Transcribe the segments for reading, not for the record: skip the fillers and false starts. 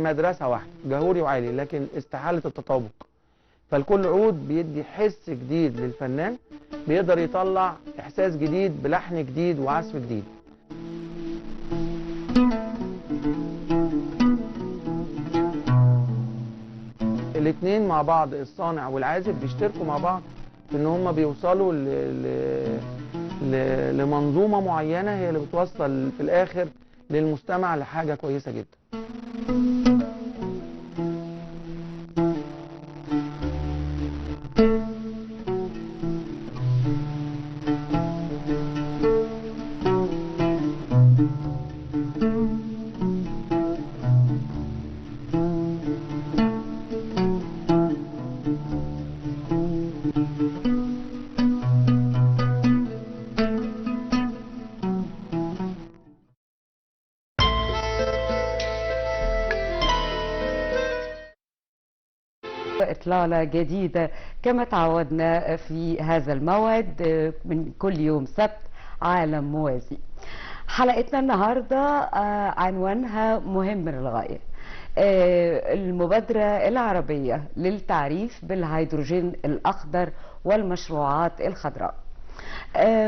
من مدرسه واحده، جهوري وعالي، لكن استحاله التطابق. فالكل عود بيدي حس جديد للفنان، بيقدر يطلع احساس جديد بلحن جديد وعزف جديد. الاثنين مع بعض، الصانع والعازف، بيشتركوا مع بعض في ان هم بيوصلوا لمنظومه معينه هي اللي بتوصل في الاخر للمستمع لحاجه كويسه جدا. إطلالة جديدة كما تعودنا في هذا الموعد من كل يوم سبت، عالم موازي. حلقتنا النهاردة عنوانها مهم للغاية، المبادرة العربية للتعريف بالهيدروجين الأخضر والمشروعات الخضراء.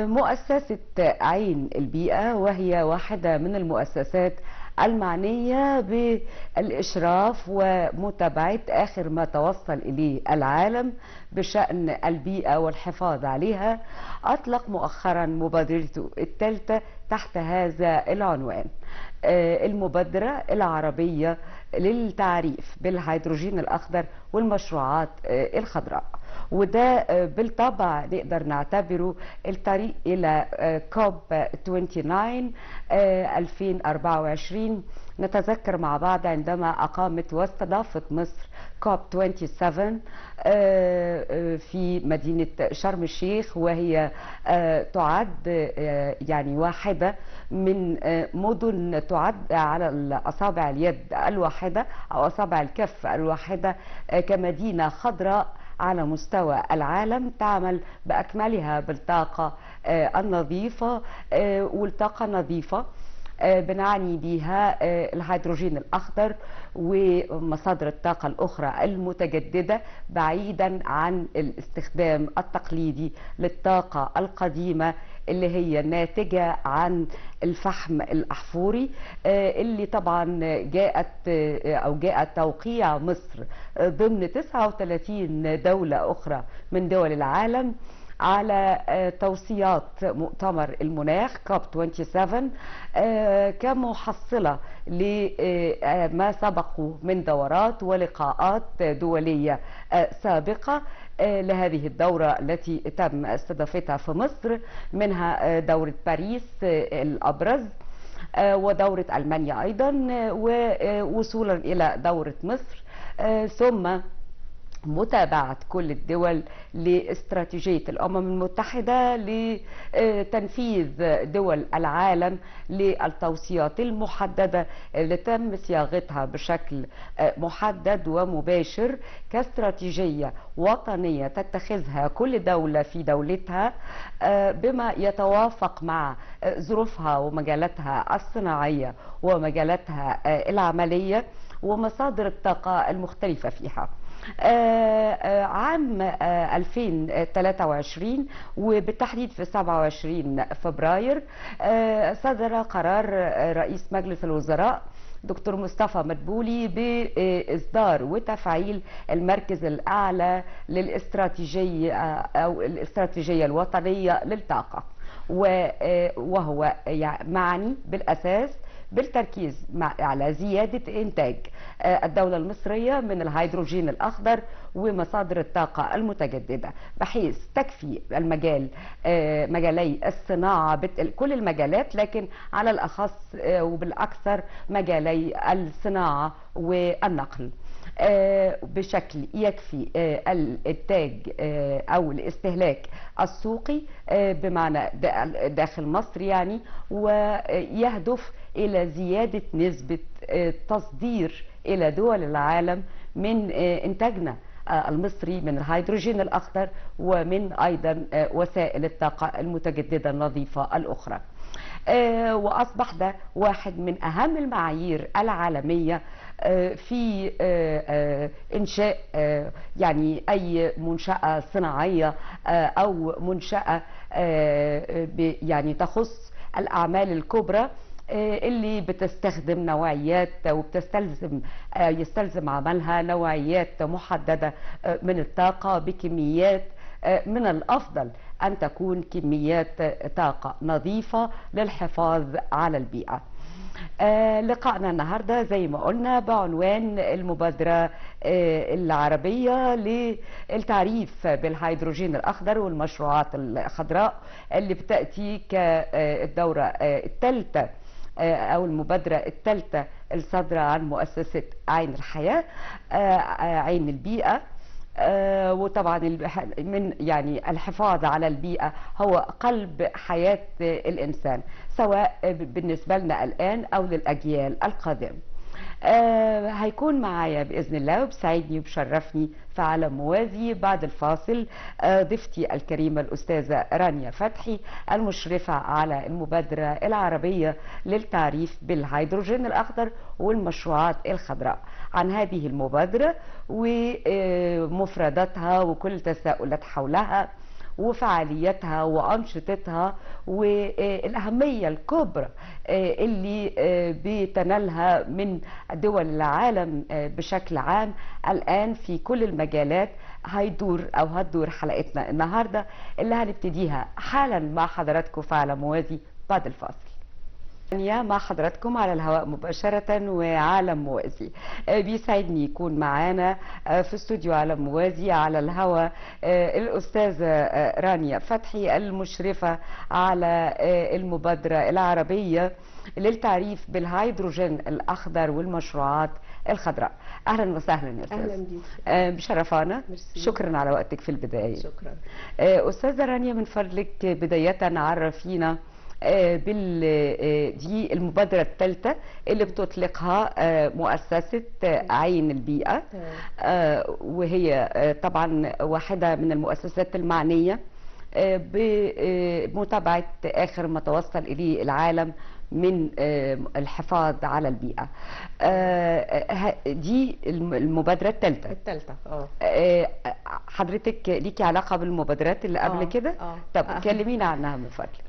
مؤسسة عين البيئة، وهي واحدة من المؤسسات المعنية بالإشراف ومتابعة آخر ما توصل إليه العالم بشأن البيئة والحفاظ عليها، أطلق مؤخرا مبادرته الثالثة تحت هذا العنوان، المبادرة العربية للتعريف بالهيدروجين الأخضر والمشروعات الخضراء. وده بالطبع نقدر نعتبره الطريق إلى كوب 29 2024. نتذكر مع بعض عندما أقامت واستضافت مصر كوب 27 في مدينة شرم الشيخ، وهي تعد يعني واحدة من مدن تعد على أصابع اليد الواحدة أو أصابع الكف الواحدة كمدينة خضراء على مستوى العالم، تعمل بأكملها بالطاقة النظيفة. والطاقة النظيفة بنعني بها الهيدروجين الأخضر ومصادر الطاقة الأخرى المتجددة، بعيدا عن الاستخدام التقليدي للطاقة القديمة اللي هي ناتجة عن الفحم الأحفوري، اللي طبعا جاء توقيع مصر ضمن 39 دولة أخرى من دول العالم على توصيات مؤتمر المناخ كوب 27 كمحصلة لما سبقوا من دورات ولقاءات دولية سابقة لهذه الدورة التي تم استضافتها في مصر، منها دورة باريس الأبرز ودورة ألمانيا أيضا، ووصولا إلى دورة مصر، ثم متابعة كل الدول لاستراتيجية الأمم المتحدة لتنفيذ دول العالم للتوصيات المحددة اللي تم صياغتها بشكل محدد ومباشر كاستراتيجية وطنية تتخذها كل دولة في دولتها بما يتوافق مع ظروفها ومجالاتها الصناعية ومجالاتها العملية ومصادر الطاقة المختلفة فيها. عام 2023 وبالتحديد في 27 فبراير صدر قرار رئيس مجلس الوزراء دكتور مصطفى مدبولي بإصدار وتفعيل المركز الأعلى للاستراتيجية أو الاستراتيجية الوطنية للطاقة، وهو معني بالأساس بالتركيز على زيادة إنتاج الدولة المصرية من الهيدروجين الأخضر ومصادر الطاقة المتجددة، بحيث تكفي المجال مجالي الصناعة كل المجالات، لكن على الأخص وبالأكثر مجالي الصناعة والنقل بشكل يكفي الإنتاج أو الاستهلاك السوقي بمعنى داخل مصر يعني، ويهدف إلى زيادة نسبة تصدير إلى دول العالم من إنتاجنا المصري من الهيدروجين الأخضر ومن أيضا وسائل الطاقة المتجددة النظيفة الأخرى. وأصبح ده واحد من أهم المعايير العالمية في إنشاء يعني أي منشأة صناعية أو منشأة يعني تخص الأعمال الكبرى اللي بتستخدم نوعيات يستلزم عملها نوعيات محددة من الطاقة بكميات من الأفضل أن تكون كميات طاقة نظيفة للحفاظ على البيئة. لقائنا النهاردة زي ما قلنا بعنوان المبادرة العربية للتعريف بالهيدروجين الأخضر والمشروعات الخضراء اللي بتأتي كالدورة الثالثة أو المبادرة الثالثة الصادرة عن مؤسسة عين الحياة، عين البيئة. وطبعا من يعني الحفاظ على البيئة هو قلب حياة الإنسان، سواء بالنسبة لنا الآن أو للأجيال القادمة. هيكون معايا بإذن الله، وبسعدني وبشرفني في عالم موازي بعد الفاصل ضيفتي الكريمة الأستاذة رانيا فتحي، المشرفة على المبادرة العربية للتعريف بالهيدروجين الأخضر والمشروعات الخضراء، عن هذه المبادرة ومفرداتها وكل تساؤلات حولها وفعاليتها وأنشطتها والأهمية الكبرى اللي بتنالها من دول العالم بشكل عام الآن في كل المجالات. هتدور حلقتنا النهاردة اللي هنبتديها حالا مع حضراتكم في عالم موازي بعد الفاصل. مع حضراتكم على الهواء مباشرة وعالم موازي. بيسعدني يكون معانا في استوديو عالم موازي على الهواء الأستاذة رانيا فتحي، المشرفة على المبادرة العربية للتعريف بالهيدروجين الأخضر والمشروعات الخضراء. أهلا وسهلا يا أستاذ. أهلا بيك. مشرفانا. شكرا على وقتك في البداية. شكرا. أستاذة رانيا، من فضلك بداية عرفينا دي المبادرة الثالثة اللي بتطلقها مؤسسة عين البيئة، وهي طبعا واحدة من المؤسسات المعنية بمتابعة آخر ما توصل إليه العالم من الحفاظ على البيئة. دي المبادرة الثالثة. حضرتك ليكي علاقة بالمبادرات اللي قبل كده؟ طب كلمينا عنها من فضلك.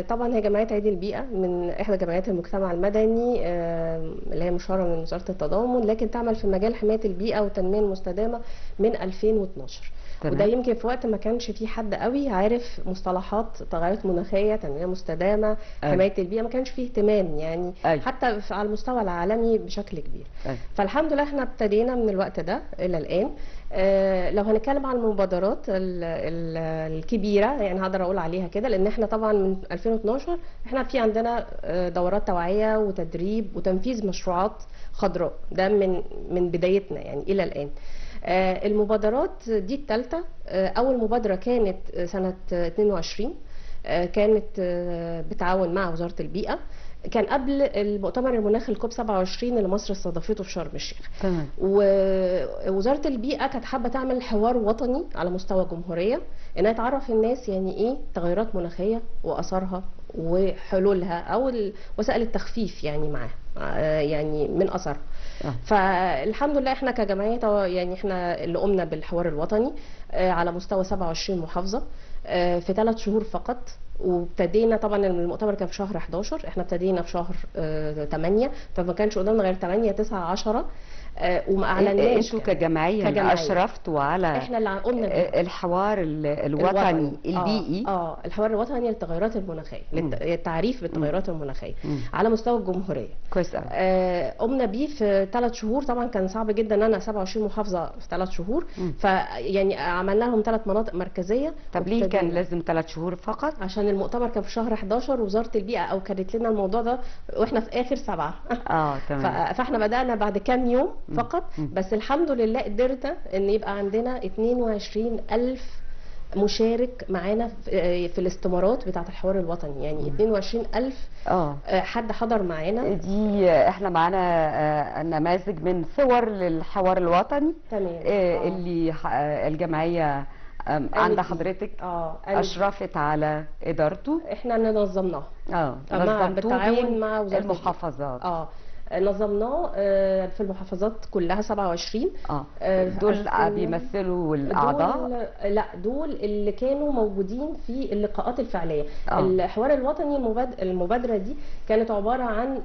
طبعا هي جمعية عين البيئة من إحدى جمعيات المجتمع المدني اللي هي مشارة من وزارة التضامن، لكن تعمل في مجال حماية البيئة والتنمية المستدامة من 2012. وده يمكن في وقت ما كانش في حد قوي عارف مصطلحات تغيرات مناخيه، تنميه مستدامه، حمايه البيئه، ما كانش فيه اهتمام يعني حتى على المستوى العالمي بشكل كبير. فالحمد لله احنا ابتدينا من الوقت ده الى الان. لو هنتكلم عن المبادرات الكبيره يعني هقدر اقول عليها كده، لان احنا طبعا من 2012 احنا في عندنا دورات توعيه وتدريب وتنفيذ مشروعات خضراء، ده من بدايتنا يعني الى الان. المبادرات دي الثالثة. أول مبادرة كانت سنة 22 كانت بتعاون مع وزارة البيئة، كان قبل المؤتمر المناخي الكوب 27 اللي مصر استضافته في شرم الشيخ. تمام. ووزارة البيئة كانت حابة تعمل حوار وطني على مستوى الجمهورية، انها تعرف الناس يعني ايه تغيرات مناخية واثارها وحلولها او وسائل التخفيف يعني معاها يعني من اثرها. فالحمد لله احنا كجمعية يعني احنا اللي قمنا بالحوار الوطني على مستوى 27 محافظة في 3 شهور فقط. وابتدينا طبعا المؤتمر كان في شهر 11، احنا ابتدينا في شهر 8، فما كانش قدامنا غير 8 9 10 وما اعلناش. انتوا كجمعية اشرفتوا على احنا اللي قمنا الحوار الوطني البيئي. الحوار الوطني للتغيرات المناخيه، للتعريف بالتغيرات المناخيه على مستوى الجمهوريه. كويس قمنا بيه في 3 شهور. طبعا كان صعب جدا ان انا 27 محافظه في 3 شهور، فيعني عملنا لهم 3 مناطق مركزيه. طب ليه كان لازم 3 شهور فقط؟ عشان المؤتمر كان في شهر 11، ووزاره البيئه اوكلت لنا الموضوع ده واحنا في اخر 7. تمام. فاحنا بدانا بعد كام يوم فقط. بس الحمد لله قدرنا ان يبقى عندنا 22,000 مشارك معانا في الاستمارات بتاعه الحوار الوطني، يعني 22,000 حد حضر معانا. دي احنا معانا نماذج من صور للحوار الوطني. تمام. اللي الجمعيه عند حضرتك اشرفت على ادارته. احنا اللي نظمناه بالتعاون مع وزاره المحافظات. نظمناه في المحافظات كلها 27. دول بيمثلوا الاعضاء؟ لا، دول اللي كانوا موجودين في اللقاءات الفعليه. الحوار الوطني المبادره دي كانت عباره عن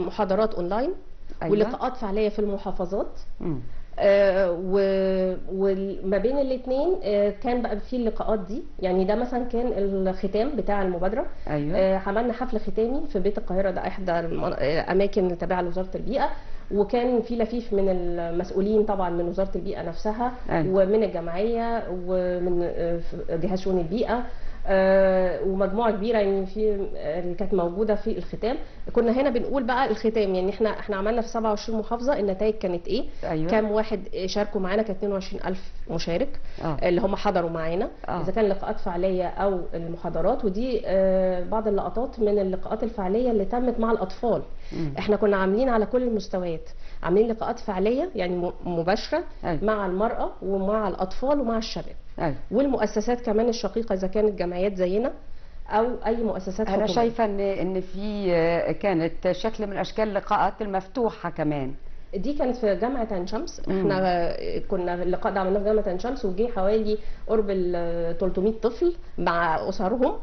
محاضرات اونلاين، أيوة. ولقاءات فعليه في المحافظات. وما بين الاثنين كان بقى في اللقاءات دي. يعني ده مثلا كان الختام بتاع المبادره. أيوة. عملنا حفل ختامي في بيت القاهره، ده احدى الاماكن التابعه لوزاره البيئه، وكان في لفيف من المسؤولين طبعا من وزاره البيئه نفسها. أيوة. ومن الجمعيه ومن جهاز شؤون البيئه، ومجموعه كبيره يعني في اللي كانت موجوده في الختام. كنا هنا بنقول بقى الختام، يعني احنا عملنا في 27 محافظه، النتائج كانت ايه؟ أيوة. كام واحد شاركوا معانا؟ كان 22,000 مشارك اللي هم حضروا معانا، اذا كان لقاءات فعليه او المحاضرات. ودي بعض اللقطات من اللقاءات الفعليه اللي تمت مع الاطفال. احنا كنا عاملين على كل المستويات، عاملين لقاءات فعليه يعني مباشره. أيوة. مع المراه ومع الاطفال ومع الشباب. أيوة. والمؤسسات كمان الشقيقه، اذا كانت جمعيات زينا او اي مؤسسات حكوميه. انا شايفه ان في كانت شكل من اشكال اللقاءات المفتوحه كمان. دي كانت في جامعه عين شمس. احنا كنا اللقاء ده عملناه في جامعه عين شمس، وجي حوالي قرب ال 300 طفل مع اسرهم.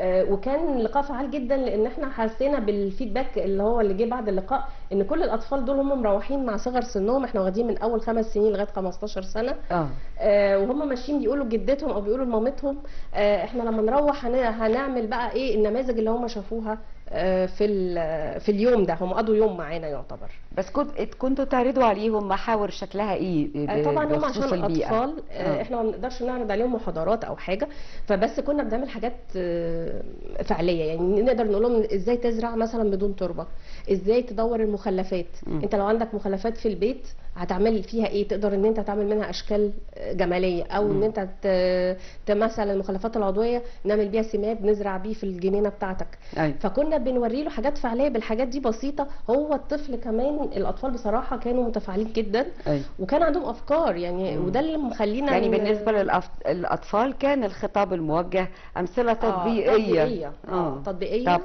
وكان لقاء فعال جدا، لان احنا حسينا بالفيدباك اللي هو اللي جه بعد اللقاء، ان كل الاطفال دول هم مروحين مع صغر سنهم. احنا واخدين من اول 5 سنين لغايه 15 سنه. وهم ماشيين بيقولوا لجدتهم او بيقولوا لمامتهم احنا لما نروح هنعمل بقى ايه النماذج اللي هم شافوها في اليوم ده. هم قضوا يوم معانا يعتبر. بس كنتوا تعرضوا عليهم محاور شكلها ايه؟ طبعا هم عشان اطفال احنا ما بنقدرش نعرض عليهم محاضرات او حاجه، فبس كنا بنعمل حاجات فعليه. يعني نقدر نقول لهم ازاي تزرع مثلا بدون تربه، ازاي تدور المخلفات. انت لو عندك مخلفات في البيت هتعمل فيها ايه؟ تقدر ان انت تعمل منها اشكال جماليه، او ان انت مثلا المخلفات العضويه نعمل بيها سماد نزرع بيه في الجنينه بتاعتك. أيوة. فكنا بنوري له حاجات فعليه بالحاجات دي بسيطه. هو الطفل كمان الاطفال بصراحه كانوا متفاعلين جدا. أيوة. وكان عندهم افكار يعني. وده اللي مخلينا يعني بالنسبه للاطفال كان الخطاب الموجه امثله تطبيقيه. تطبيقيه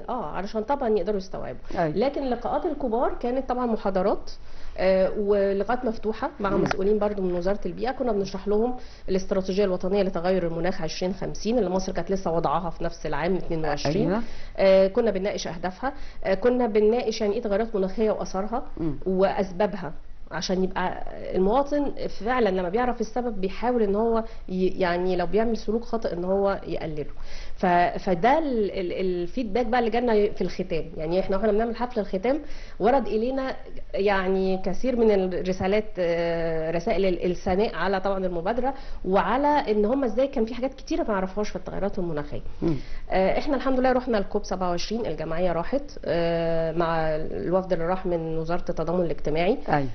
علشان طبعا يقدروا يستوعبوا. أيوة. لكن لقاءات الكبار كانت طبعا محاضرات ولقاءات مفتوحه مع مسؤولين برضو من وزاره البيئه. كنا بنشرح لهم الاستراتيجيه الوطنيه لتغير المناخ 2050 اللي مصر كانت لسه وضعها في نفس العام 22. أيوة. كنا بنناقش اهدافها، كنا بنناقش يعني ايه تغيرات مناخيه واثارها واسبابها، عشان يبقى المواطن فعلا لما بيعرف السبب بيحاول ان هو يعني لو بيعمل سلوك خاطئ ان هو يقلله. فده الفيدباك بقى اللي جالنا في الختام. يعني احنا واحنا بنعمل حفل الختام ورد الينا يعني كثير من الرسالات، رسائل الثناء على طبعا المبادره، وعلى ان هم ازاي كان في حاجات كتيره ما يعرفوهاش في التغيرات المناخيه. احنا الحمد لله رحنا الكوب 27، الجمعيه راحت مع الوفد اللي راح من وزاره التضامن الاجتماعي. أيوة.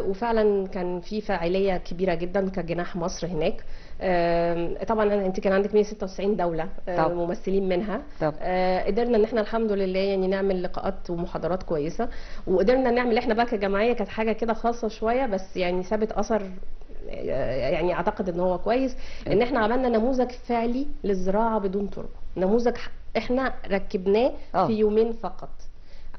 وفعلا كان في فاعليه كبيره جدا كجناح مصر هناك. طبعا انت كان عندك 196 دوله ممثلين منها. قدرنا ان احنا الحمد لله يعني نعمل لقاءات ومحاضرات كويسه، وقدرنا نعمل احنا بقى كجمعيه كانت حاجه كده خاصه شويه، بس يعني سابت اثر يعني اعتقد ان هو كويس. ان احنا عملنا نموذج فعلي للزراعه بدون تربه، نموذج احنا ركبناه في يومين فقط.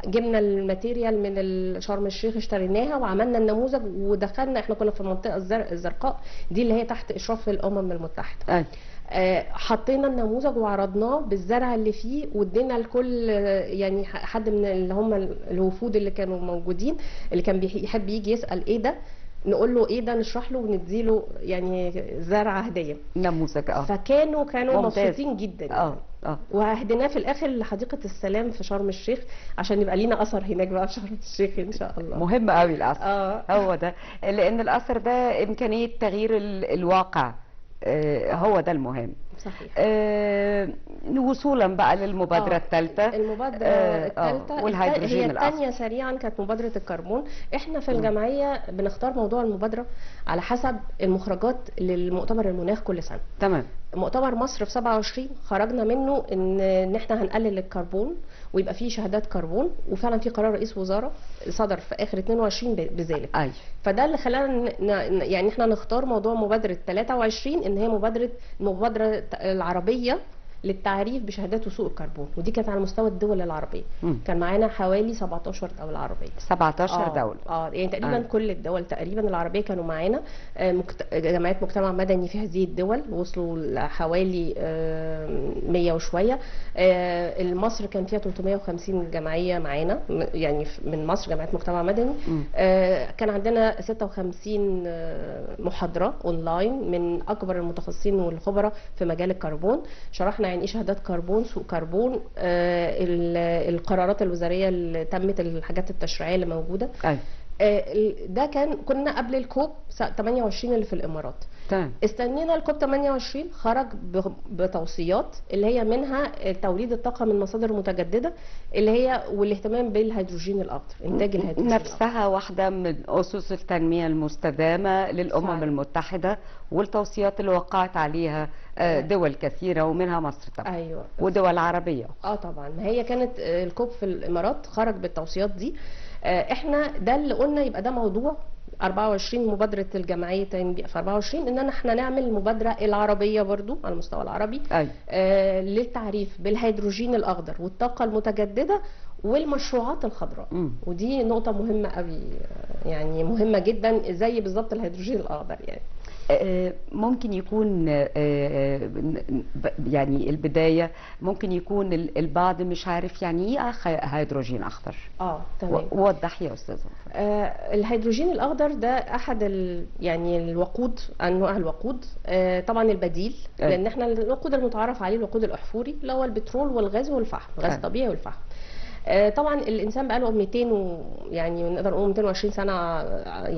جبنا الماتيريال من شرم الشيخ اشتريناها وعملنا النموذج ودخلنا. احنا كنا في المنطقه الزرقاء دي اللي هي تحت اشراف الامم المتحده. حطينا النموذج وعرضناه بالزرع اللي فيه، وادينا لكل يعني حد من اللي هم الوفود اللي كانوا موجودين اللي كان يحب يجي يسال ايه ده، نقول له ايه ده، نشرح له ونديله يعني زرعه هديه نموذج. فكانوا مبسوطين جدا. وهديناه في الاخر لحديقه السلام في شرم الشيخ عشان يبقى لينا اثر هناك بقى في شرم الشيخ ان شاء الله. مهم قوي الاثر. هو ده، لان الاثر ده امكانيه تغيير الواقع. هو ده المهم. صحيح. وصولا بقى للمبادره الثالثه. المبادره الثالثه والهيدروجين هي الثانيه سريعا كانت مبادره الكربون. احنا في الجمعيه بنختار موضوع المبادره على حسب المخرجات للمؤتمر المناخ كل سنه. تمام. مؤتمر مصر في 27 خرجنا منه ان احنا هنقلل الكربون ويبقى فيه شهادات كربون، وفعلا في قرار رئيس وزراء صدر في اخر 22 بذلك. أيوة. فده اللي خلانا يعني احنا نختار موضوع مبادره 23 ان هي المبادره العربيه للتعريف بشهادات وسوق الكربون، ودي كانت على مستوى الدول العربيه. كان معانا حوالي 17 دوله عربيه. 17 دولة. يعني تقريبا كل الدول تقريبا العربيه كانوا معانا. جمعيات مجتمع مدني في هذه الدول وصلوا لحوالي 100 وشويه. مصر كان فيها 350 جمعيه معانا، يعني من مصر جمعيات مجتمع مدني. كان عندنا 56 محاضره اونلاين من اكبر المتخصصين والخبراء في مجال الكربون. شرحنا يعني ايه شهادات كربون، سوق كربون، القرارات الوزاريه اللي تمت، الحاجات التشريعيه اللي موجوده. ده كنا قبل الكوب 28 اللي في الامارات. تمام. استنينا الكوب 28 خرج بتوصيات اللي هي منها توليد الطاقه من مصادر متجدده، اللي هي والاهتمام بالهيدروجين الاخضر، انتاج الهيدروجين نفسها واحده من اسس التنميه المستدامه للامم المتحده، والتوصيات اللي وقعت عليها دول كثيره ومنها مصر طبعا. ايوه. ودول عربيه. طبعا، ما هي كانت الكوب في الامارات خرج بالتوصيات دي. احنا ده اللي قلنا يبقى ده موضوع 24 مبادره الجمعيه في 24 ان احنا نعمل مبادره العربيه برضو على المستوى العربي. للتعريف بالهيدروجين الاخضر والطاقه المتجدده والمشروعات الخضراء. ودي نقطه مهمه قوي، يعني مهمه جدا زي بالظبط الهيدروجين الاخضر. يعني ممكن يكون يعني البداية ممكن يكون البعض مش عارف يعني ايه هيدروجين اخضر. تمام. وضح يا استاذة. الهيدروجين الاخضر ده احد يعني الوقود، انواع الوقود. طبعا البديل، لان احنا الوقود المتعارف عليه الوقود الاحفوري اللي هو البترول والغاز والفحم، الغاز الطبيعي والفحم. طبعا الانسان بقى له 200 يعني نقدر نقول 220 سنه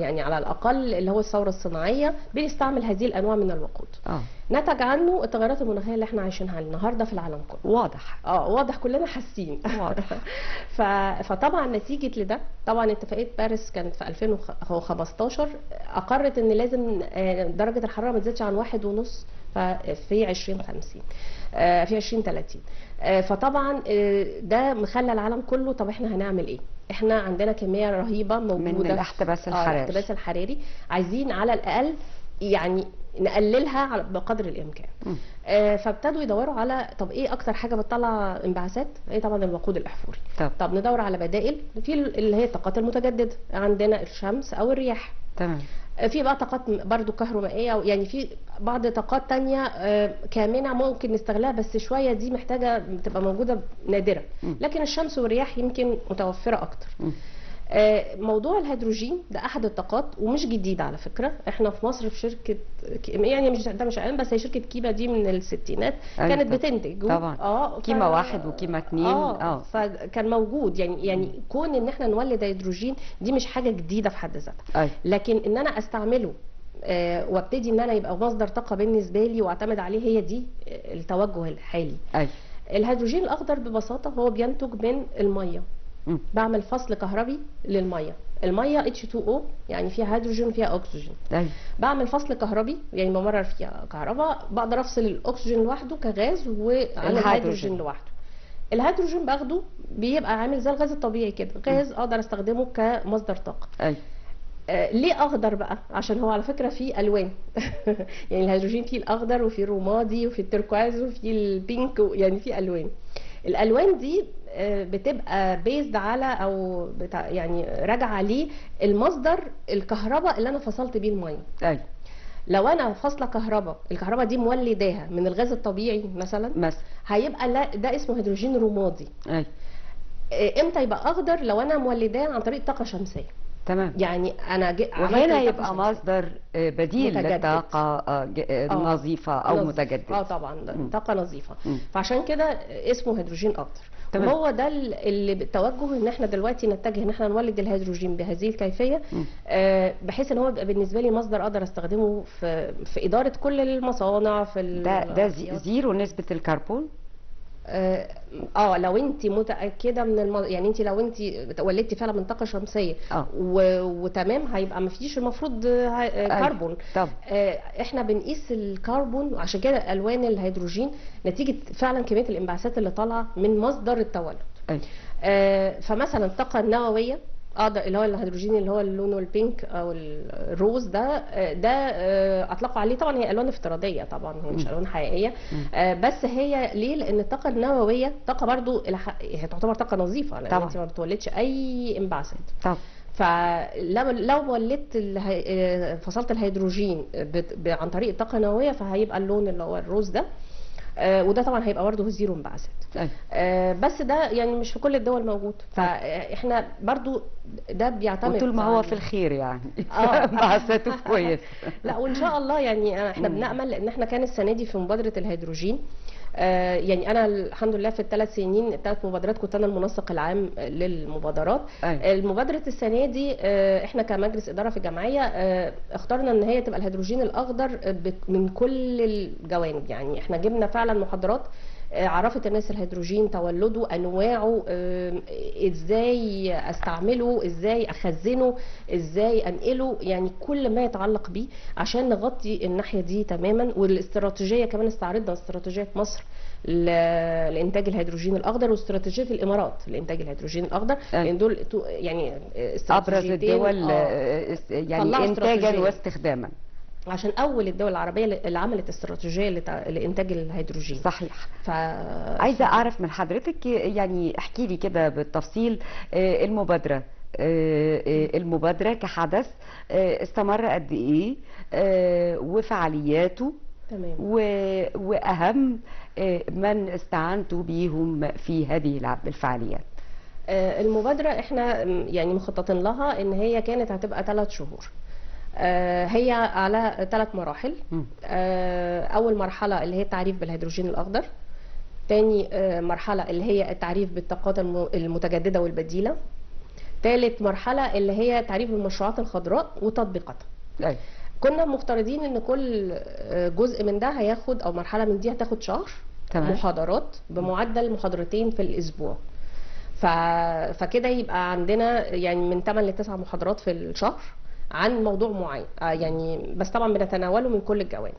يعني على الاقل، اللي هو الثوره الصناعيه، بيستعمل هذه الانواع من الوقود. نتج عنه التغيرات المناخيه اللي احنا عايشينها النهارده في العالم كله. واضح. واضح، كلنا حاسين. واضح. فطبعا نتيجه لده، طبعا اتفاقيه باريس كانت في 2015 اقرت ان لازم درجه الحراره ما تزيدش عن 1.5 في 2050 في 2030. فطبعا ده مخلى العالم كله، طب احنا هنعمل ايه؟ احنا عندنا كميه رهيبه موجوده من الاحتباس الحراري. الاحتباس الحراري، عايزين على الاقل يعني نقللها بقدر الامكان. فابتدوا يدوروا على طب ايه اكتر حاجه بتطلع انبعاثات؟ ايه؟ طبعا الوقود الاحفوري. طب ندور على بدائل في اللي هي الطاقات المتجدده، عندنا الشمس او الرياح. تمام. في بقى طاقات برضو كهرومائيه، يعني في بعض طاقات تانية كامنه ممكن نستغلها، بس شويه دي محتاجه تبقى موجوده نادره. لكن الشمس والرياح يمكن متوفره اكتر. موضوع الهيدروجين ده احد الطاقات ومش جديد على فكره. احنا في مصر في شركه يعني مش اعلان، بس هي شركه كيما دي من الستينات كانت بتنتج طبعا. كيما 1 وكيما 2. فكان موجود يعني كون ان احنا نولد هيدروجين دي مش حاجه جديده في حد ذاتها. لكن ان انا استعمله وابتدي ان انا يبقى مصدر طاقه بالنسبه لي واعتمد عليه، هي دي التوجه الحالي. الهيدروجين الاخضر ببساطه هو بينتج من الميه. بعمل فصل كهربي للميه. الميه H2O يعني فيها هيدروجين وفيها اكسجين. بعمل فصل كهربي يعني بمرر فيها كهرباء، بقدر افصل الاكسجين لوحده كغاز وعن الهيدروجين لوحده. الهيدروجين باخده بيبقى عامل زي الغاز الطبيعي كده، غاز اقدر استخدمه كمصدر طاقه. ليه اخضر بقى؟ عشان هو على فكره فيه الوان. يعني الهيدروجين فيه الاخضر وفيه الرمادي وفيه التركواز وفيه البينك، يعني فيه الوان. الالوان دي بتبقى بيزد على او يعني راجعه للمصدر الكهرباء اللي انا فصلت بيه الميه. لو انا فاصله كهرباء، الكهرباء دي مولداها من الغاز الطبيعي مثلا هيبقى لا ده اسمه هيدروجين رمادي. امتى يبقى اخضر؟ لو انا مولداه عن طريق طاقه شمسيه. تمام. يعني انا وهنا يبقى مصدر بديل للطاقه نظيفه او متجدده. طبعا طاقه نظيفه. فعشان كده اسمه هيدروجين اخضر. وهو ده اللي بالتوجه ان احنا دلوقتي نتجه ان احنا نولد الهيدروجين بهذه الكيفيه، بحيث ان هو يبقى بالنسبه لي مصدر اقدر استخدمه في اداره كل المصانع في ده زيرو نسبه الكربون. لو انت متاكده من يعني انت لو انت ولدتي فعلا من طاقه شمسيه وتمام، هيبقى ما فيش المفروض كربون. احنا بنقيس الكربون، عشان كده الوان الهيدروجين نتيجه فعلا كميه الانبعاثات اللي طالعه من مصدر التولد. فمثلا الطاقه النوويه ده اللي هو الهيدروجين اللي هو لونه البينك او الروز ده اطلقوا عليه. طبعا هي الوان افتراضيه، طبعا هي مش الوان حقيقيه. بس هي ليه؟ لان الطاقه النوويه طاقه برضو هي تعتبر طاقه نظيفه، لان انت ما بتولدش اي انبعاثات. طبعا. فلو ولدت فصلت الهيدروجين عن طريق الطاقه النوويه، فهيبقى اللون اللي هو الروز ده. وده طبعا هيبقى برضه زيرو انبعاثات. بس ده يعني مش في كل الدول موجود، فاحنا برضو ده بيعتمد طول ما هو في الخير يعني انبعاثاته كويس. لا وان شاء الله يعني احنا بنأمل، لان احنا كان السنه دي في مبادره الهيدروجين. يعني انا الحمد لله في الثلاث سنين الثلاث مبادرات كنت انا المنسق العام للمبادرات. المبادره السنه دي احنا كمجلس اداره في الجمعيه اخترنا ان هي تبقى الهيدروجين الاخضر من كل الجوانب. يعني احنا جبنا فعلا محاضرات عرفت الناس الهيدروجين، تولده، انواعه، ازاي استعمله، ازاي اخزنه، ازاي انقله، يعني كل ما يتعلق بيه عشان نغطي الناحيه دي تماما. والاستراتيجيه كمان استعرضنا استراتيجيه مصر لانتاج الهيدروجين الاخضر، واستراتيجيه الامارات لانتاج الهيدروجين الاخضر، لان دول يعني ابرز الدول يعني انتاجا واستخداما، عشان اول الدول العربيه اللي عملت استراتيجيه لانتاج الهيدروجين. صحيح. عايزه اعرف من حضرتك، يعني احكي لي كده بالتفصيل المبادره كحدث استمر قد ايه وفعالياته. تمام. واهم من استعنتوا بيهم في هذه الفعاليات. المبادره احنا يعني مخططين لها ان هي كانت هتبقى 3 شهور. هي على 3 مراحل. اول مرحله اللي هي التعريف بالهيدروجين الاخضر، تاني مرحله اللي هي التعريف بالطاقات المتجدده والبديله، ثالث مرحله اللي هي تعريف بالمشروعات الخضراء وتطبيقاتها. كنا مفترضين ان كل جزء من ده هياخد، او مرحله من دي هتاخد شهر. تمام. محاضرات بمعدل محاضرتين في الاسبوع. فكده يبقى عندنا يعني من 8 ل 9 محاضرات في الشهر عن موضوع معين، يعني بس طبعا بنتناوله من كل الجوانب.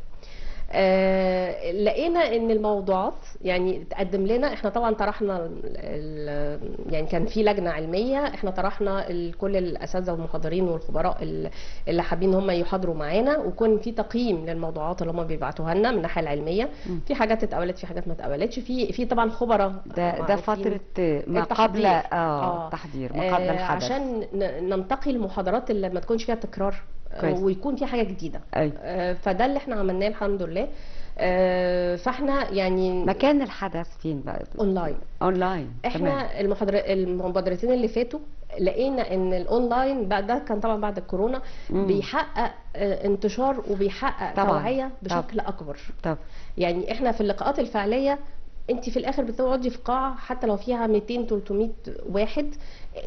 لقينا ان الموضوعات يعني تقدم لنا، احنا طبعا طرحنا يعني كان في لجنه علميه، احنا طرحنا كل الاساتذه والمحاضرين والخبراء اللي حابين هم يحاضروا معانا، وكون في تقييم للموضوعات اللي هم بيبعتوها لنا من الناحيه العلميه. في حاجات اتقبلت، في حاجات ما اتقبلتش، في طبعا خبراء. ده فتره ما قبل التحضير، ما قبل الحدث، عشان ننتقي المحاضرات اللي ما تكونش فيها تكرار ويكون في حاجه جديده. فده اللي احنا عملناه الحمد لله. فاحنا يعني مكان الحدث فين بقى؟ اونلاين. احنا المبادرتين اللي فاتوا لقينا ان الاونلاين بقى ده كان طبعا بعد الكورونا بيحقق انتشار وبيحقق توعيه بشكل اكبر. يعني احنا في اللقاءات الفعليه انت في الاخر بتقعدي في قاعه حتى لو فيها 200 300 واحد،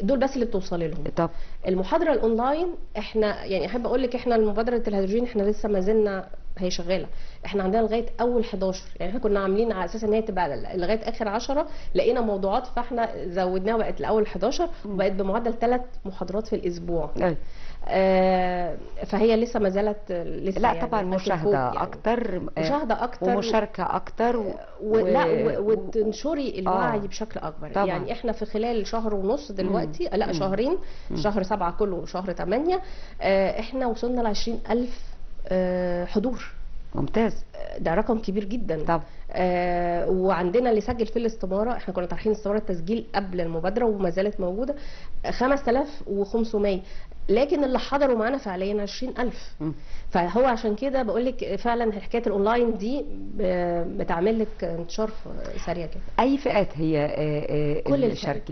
دول بس اللي بتوصلي لهم. المحاضره الاونلاين احنا يعني احب اقول لك احنا المبادره الهيدروجين احنا لسه ما زلنا هي شغاله، احنا عندنا لغايه اول 11، يعني احنا كنا عاملين على اساس ان هي تبقى لغايه اخر 10، لقينا موضوعات فاحنا زودناها وبقت الاول 11 وبقت بمعدل 3 محاضرات في الاسبوع. فهي لسه ما زالت لسه لا يعني طبعا مشاهده يعني اكتر، ومشاركه اكتر وتنشري الوعي بشكل اكبر. طبعا. يعني احنا في خلال شهر ونص دلوقتي لا شهرين، شهر 7 كله وشهر 8 احنا وصلنا ل 20,000 حضور. ممتاز. ده رقم كبير جدا. طبعا. وعندنا اللي سجل في الاستماره، احنا كنا طارحين استماره تسجيل قبل المبادره وما زالت موجوده 5500، لكن اللي حضروا معانا فعليا 20,000. فهو عشان كده بقول لك فعلا حكايه الاونلاين دي بتعمل لك انتشار سريع كده. اي فئات هي كل الفئات،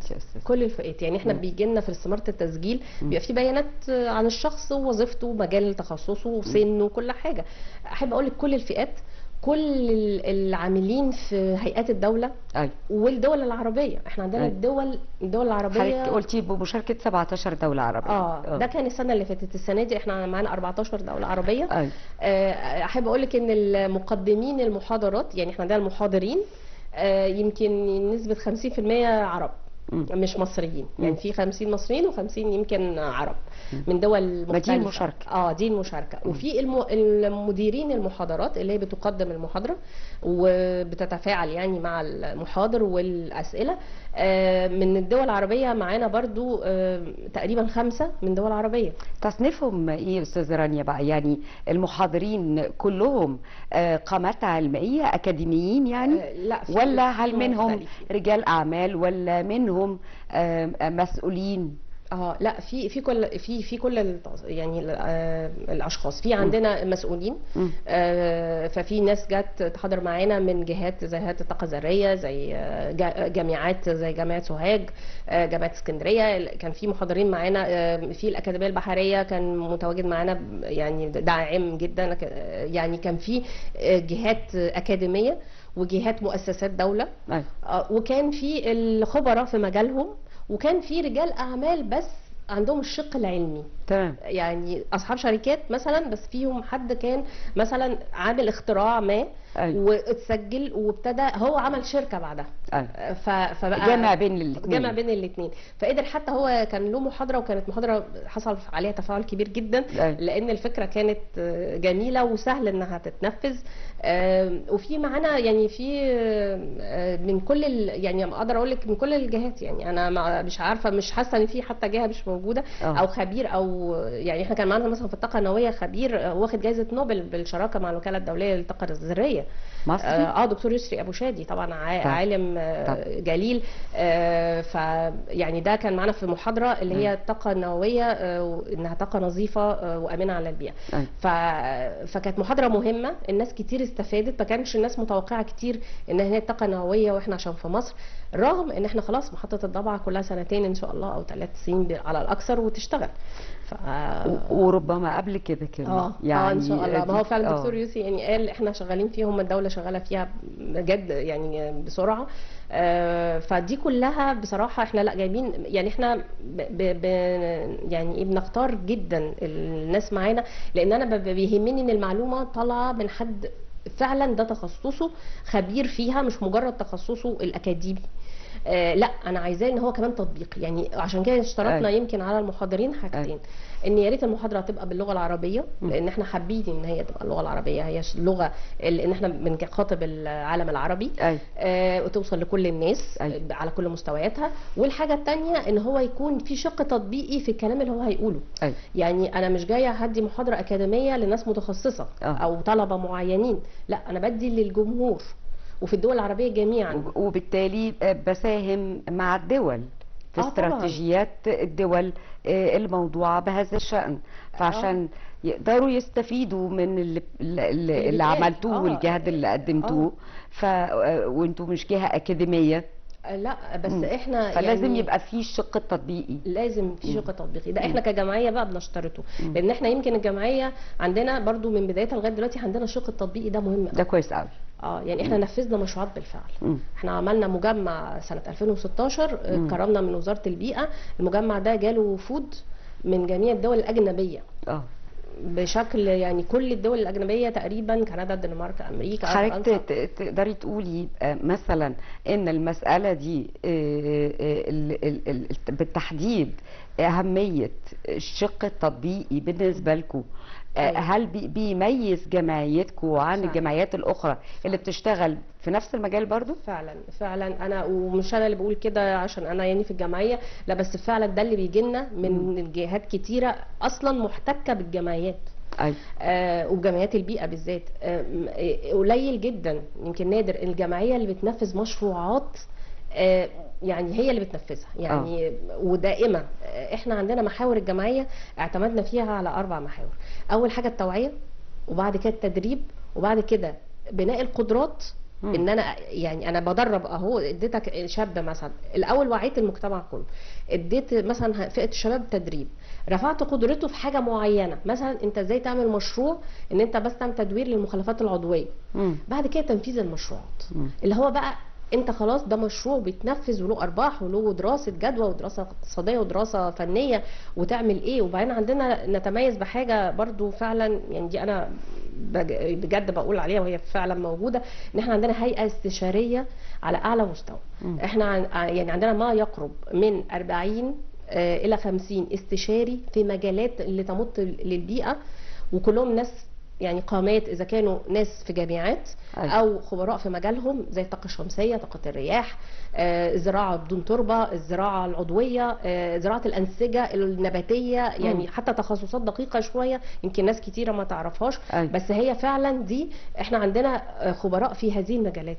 كل الفئات. يعني احنا بيجي لنا في استماره التسجيل بيبقى في بيانات عن الشخص ووظيفته ومجال تخصصه وسنه وكل حاجه. احب اقول لك كل الفئات، كل العاملين في هيئات الدولة. والدول العربية، احنا عندنا الدول العربية حضرتك قلتي بمشاركة 17 دولة عربية. ده كان السنة اللي فاتت. السنة دي احنا معانا 14 دولة عربية. احب اقول لك ان المقدمين المحاضرات، يعني احنا عندنا المحاضرين يمكن نسبة 50% عرب. مش مصريين، يعني في 50 مصريين و50 يمكن عرب من دول ما دي مختلفة. المشاركة. دي المشاركة. وفي المديرين المحاضرات اللي هي بتقدم المحاضرة وبتتفاعل يعني مع المحاضر والأسئلة. من الدول العربية معانا برضو تقريبا 5 من دول عربية. تصنيفهم ايه يا استاذه رانيا بقى؟ يعني المحاضرين كلهم قامات علميه اكاديميين يعني؟ لا، ولا هل في منهم مختلفين. رجال اعمال ولا منهم مسؤولين؟ لا، في كل يعني الاشخاص. في عندنا مسؤولين، ففي ناس جت تحضر معانا من جهات زي هيئه الطاقه الذريه، زي جامعات زي جامعه سوهاج، جامعه اسكندريه. كان في محاضرين معانا في الاكاديميه البحريه، كان متواجد معانا يعني داعم جدا. يعني كان في جهات اكاديميه وجهات مؤسسات دوله، وكان في الخبراء في مجالهم، وكان في رجال اعمال بس عندهم الشق العلمي. تمام. يعني اصحاب شركات مثلا، بس فيهم حد كان مثلا عامل اختراع ما واتسجل وابتدى هو عمل شركه بعدها. فبقى جمع بين الاثنين. فقدر حتى هو كان له محاضره، وكانت محاضره حصل عليها تفاعل كبير جدا، لان الفكره كانت جميله وسهل انها تتنفذ. وفي معانا يعني في من كل يعني اقدر اقول لك من كل الجهات. يعني انا مش عارفه، مش حاسه ان في حتى جهه مش موجوده او خبير، او يعني احنا كان معانا مثلا في الطاقه النوويه خبير واخد جائزه نوبل بالشراكه مع الوكاله الدوليه للطاقه الذريه، مصري. دكتور يسري ابو شادي، طبعا عالم جليل. فيعني ده كان معانا في محاضره اللي هي الطاقه النوويه، انها طاقه نظيفه وامنه على البيئه. فكانت محاضره مهمه، الناس كتير استفادت. ما كانش الناس متوقعه كتير ان هي الطاقه النوويه واحنا عشان في مصر، رغم ان احنا خلاص محطه الضبعه كلها 2 ان شاء الله او 3 سنين على الاكثر وتشتغل. وربما قبل كده كمان يعني ان شاء الله. ما هو فعلا الدكتور يوسي يعني قال احنا شغالين فيها، هم الدوله شغاله فيها بجد يعني بسرعه. فدي كلها بصراحه احنا لا جايبين، يعني احنا يعني ايه بنختار جدا الناس معانا، لان انا بيهمني ان المعلومه طالعه من حد فعلا ده تخصصه خبير فيها، مش مجرد تخصصه الاكاديمي. لا، انا عايزاه ان هو كمان تطبيقي. يعني عشان كده اشترطنا يمكن على المحاضرين حاجتين، ان يا ريت المحاضره تبقى باللغه العربيه، لان احنا حابين ان هي تبقى اللغه العربيه هي اللغه ان احنا بنخاطب العالم العربي، وتوصل لكل الناس على كل مستوياتها. والحاجه الثانيه ان هو يكون في شق تطبيقي في الكلام اللي هو هيقوله. يعني انا مش جايه هدي محاضره اكاديميه لناس متخصصه او طلبه معينين، لا، انا بدي للجمهور وفي الدول العربية جميعا. وبالتالي بساهم مع الدول في استراتيجيات الدول الموضوعة بهذا الشأن، فعشان يقدروا يستفيدوا من اللي عملتوه والجهد اللي قدمتوه. وانتوا مش جهة أكاديمية، لا، بس احنا فلازم يعني يبقى في شق تطبيقي. لازم في شق تطبيقي، ده احنا كجمعيه بقى بنشترطه، لان احنا يمكن الجمعيه عندنا برضو من بدايتها لغايه دلوقتي عندنا الشق التطبيقي ده مهم. ده كويس قوي. يعني احنا نفذنا مشروعات بالفعل. احنا عملنا مجمع سنه 2016 كرمنا من وزاره البيئه. المجمع ده جاله وفود من جميع الدول الاجنبيه بشكل يعني كل الدول الاجنبيه تقريبا، كندا، الدنمارك، امريكا، حضرتك تقدري تقولي مثلا ان المساله دي بالتحديد اهميه الشق التطبيقي بالنسبه لكم، هل بيميز جمعيتكم عن الجمعيات الاخرى اللي بتشتغل في نفس المجال برضو؟ فعلا انا، ومش انا اللي بقول كده عشان انا يعني في الجمعيه، لا، بس فعلا ده اللي بيجي لنا من جهات كتيره اصلا محتكه بالجمعيات. وجمعيات البيئه بالذات قليل جدا، يمكن نادر الجمعيه اللي بتنفذ مشروعات يعني هي اللي بتنفذها يعني ودائمه. احنا عندنا محاور الجمعيه اعتمدنا فيها على 4 محاور. اول حاجه التوعيه، وبعد كده التدريب، وبعد كده بناء القدرات. ان انا يعني انا بدرب اهو، اديتك شاب مثلا، الاول وعيت المجتمع كله، اديت مثلا فئه الشباب تدريب، رفعت قدرته في حاجه معينه، مثلا انت ازاي تعمل مشروع ان انت بس تعمل تدوير للمخلفات العضويه. بعد كده تنفيذ المشروعات اللي هو بقى انت خلاص ده مشروع بيتنفذ وله ارباح وله دراسه جدوى ودراسه اقتصاديه ودراسه فنيه وتعمل ايه. وبعدين عندنا نتميز بحاجه برضو فعلا، يعني دي انا بجد بقول عليها وهي فعلا موجوده، ان احنا عندنا هيئه استشاريه على اعلى مستوى. احنا يعني عندنا ما يقرب من 40 الى 50 استشاري في مجالات اللي تمت للبيئه، وكلهم ناس يعني قامات، اذا كانوا ناس في جامعات او خبراء في مجالهم زي الطاقه الشمسيه، طاقه الرياح، الزراعه بدون تربه، الزراعه العضويه، زراعه الانسجه النباتيه، يعني حتى تخصصات دقيقه شويه يمكن ناس كتيره ما تعرفهاش، بس هي فعلا دي احنا عندنا خبراء في هذه المجالات.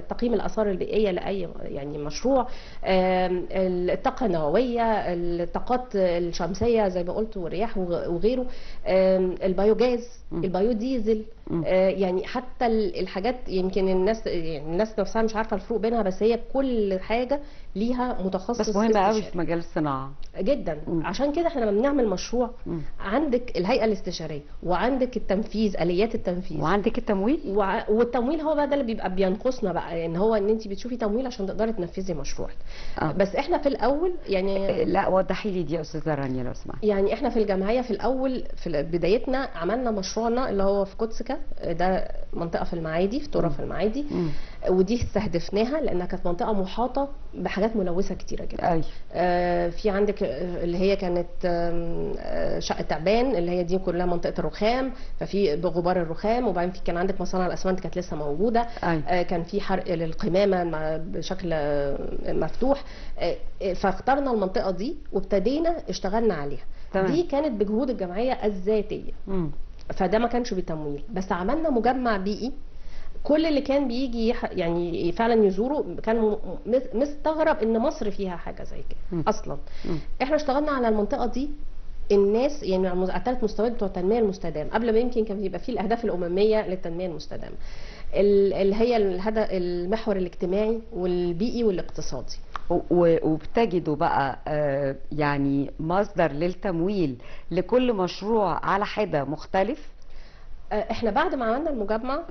تقييم الاثار البيئيه لاي يعني مشروع، الطاقه النوويه، الطاقات الشمسيه زي ما قلت والرياح وغيره، البيوجاز، البيوديزل، يعني حتى الحاجات يمكن الناس نفسها مش عارفه الفروق بينها، بس هي كل حاجه ليها متخصص. بس مهمه قوي في مجال الصناعه جدا. عشان كده احنا لما بنعمل مشروع عندك الهيئه الاستشاريه، وعندك التنفيذ، اليات التنفيذ، وعندك التمويل. والتمويل هو بقى ده اللي بيبقى بينقصنا بقى، ان هو ان انت بتشوفي تمويل عشان تقدري تنفذي مشروعك. بس احنا في الاول يعني لا وضحي لي دي يا استاذه رانيا لو سمحتي. يعني احنا في الجمعيه في الاول في بدايتنا عملنا مشروعنا اللي هو في كوتسكا، ده منطقه في المعادي، في ترى في المعادي، ودي استهدفناها لانها كانت منطقه محاطه بحاجات ملوثه كتيره جدا. في عندك اللي هي كانت شقه تعبان اللي هي دي كلها منطقه الرخام، ففي بغبار الرخام، وبعدين في كان عندك مصانع الاسمنت كانت لسه موجوده. كان في حرق للقمامه بشكل مفتوح، فاخترنا المنطقه دي وابتدينا اشتغلنا عليها. دي كانت بجهود الجمعيه الذاتيه، فده ما كانش بتمويل، بس عملنا مجمع بيئي. كل اللي كان بيجي يعني فعلا يزوره كان مستغرب ان مصر فيها حاجه زي كده اصلا. احنا اشتغلنا على المنطقه دي، الناس يعني على الثلاث مستويات بتوع التنميه المستدامه، قبل ما يمكن كان يبقى فيه الاهداف الامميه للتنميه المستدامه، اللي هي الهدف المحور الاجتماعي والبيئي والاقتصادي. وبتجدوا بقى يعني مصدر للتمويل لكل مشروع على حده مختلف؟ احنا بعد ما عملنا المجمع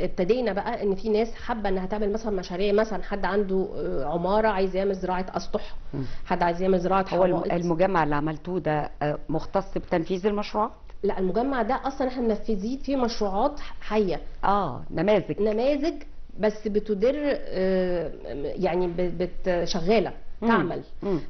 ابتدينا بقى ان في ناس حابه انها تعمل مثلا مشاريع، مثلا حد عنده عماره عايز يعمل زراعه اسطح، حد عايز يعمل زراعه حوائط. هو المجمع اللي عملتوه ده مختص بتنفيذ المشروعات؟ لا، المجمع ده اصلا احنا منفذين فيه مشروعات حيه، نماذج بس بتدر يعني شغاله تعمل،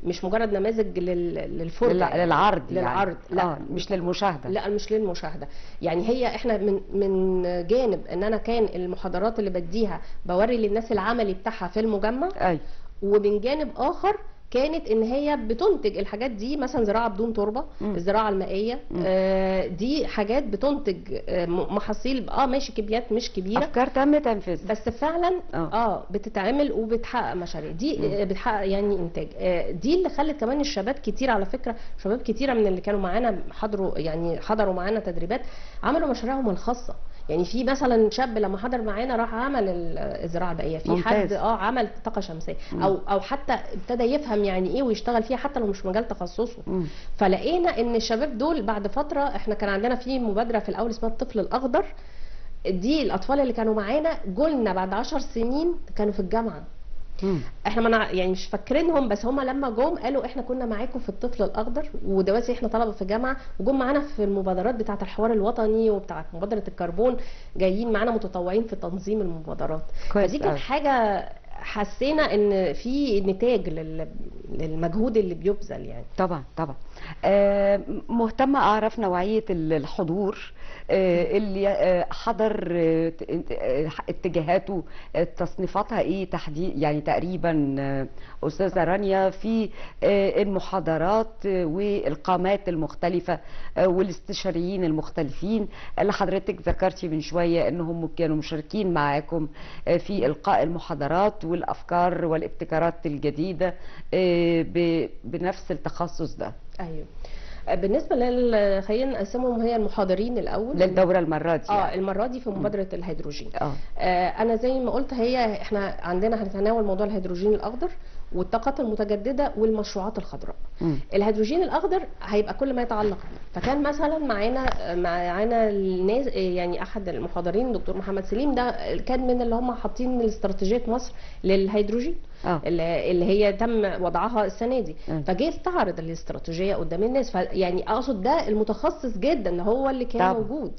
مش مجرد نماذج للفرجه للعرض للعرض لا مش للمشاهده. لا مش للمشاهده، يعني هي احنا من جانب ان انا كان المحاضرات اللي بديها بوري للناس العملي بتاعها في المجمع، ومن جانب اخر كانت ان هي بتنتج الحاجات دي، مثلا زراعه بدون تربه، الزراعه المائيه، دي حاجات بتنتج محاصيل ماشي كميات مش كبيره، افكار تم تنفيذها بس فعلا بتتعمل وبتحقق مشاريع، دي بتحقق يعني انتاج. دي اللي خلت كمان الشباب كتير، على فكره شباب كتيره من اللي كانوا معانا حضروا معانا تدريبات، عملوا مشاريعهم الخاصه. يعني في مثلا شاب لما حضر معانا راح عمل الزراعه البيئيه، في حد عمل طاقه شمسيه، او حتى ابتدى يفهم يعني ايه ويشتغل فيها حتى لو مش مجال تخصصه. فلقينا ان الشباب دول بعد فتره، احنا كان عندنا في مبادره في الاول اسمها الطفل الاخضر، دي الاطفال اللي كانوا معانا جولنا بعد 10 سنين كانوا في الجامعه. احنا يعني مش فاكرينهم، بس هم لما جم قالوا احنا كنا معاكم في الطفل الاخضر، ودلوقتي احنا طلبه في الجامعه، وجم معانا في المبادرات بتاعه الحوار الوطني وبتاعه مبادره الكربون، جايين معانا متطوعين في تنظيم المبادرات. فدي كانت حاجه حسينا ان في نتاج للمجهود اللي بيبذل يعني. طبعا مهتمه اعرف نوعيه الحضور اللي حضر، اتجاهاته تصنيفاتها ايه تحديد يعني تقريبا استاذه رانيا في المحاضرات والقامات المختلفه والاستشاريين المختلفين اللي حضرتك ذكرتي من شويه انهم كانوا مشاركين معاكم في القاء المحاضرات والافكار والابتكارات الجديده بنفس التخصص ده؟ ايوه. بالنسبه خلينا نقسمهم، هي المحاضرين الاول للدوره المره دي يعني. المره دي في مبادره الهيدروجين. انا زي ما قلت، احنا عندنا هنتناول موضوع الهيدروجين الاخضر والطاقات المتجدده والمشروعات الخضراء. الهيدروجين الاخضر هيبقى كل ما يتعلق بيه. فكان مثلا معانا الناس، يعني احد المحاضرين دكتور محمد سليم ده كان من اللي هم حاطين استراتيجيه مصر للهيدروجين اللي هي تم وضعها السنه دي. فجه استعرض الاستراتيجيه قدام الناس، فيعني اقصد ده المتخصص جدا هو اللي كان موجود.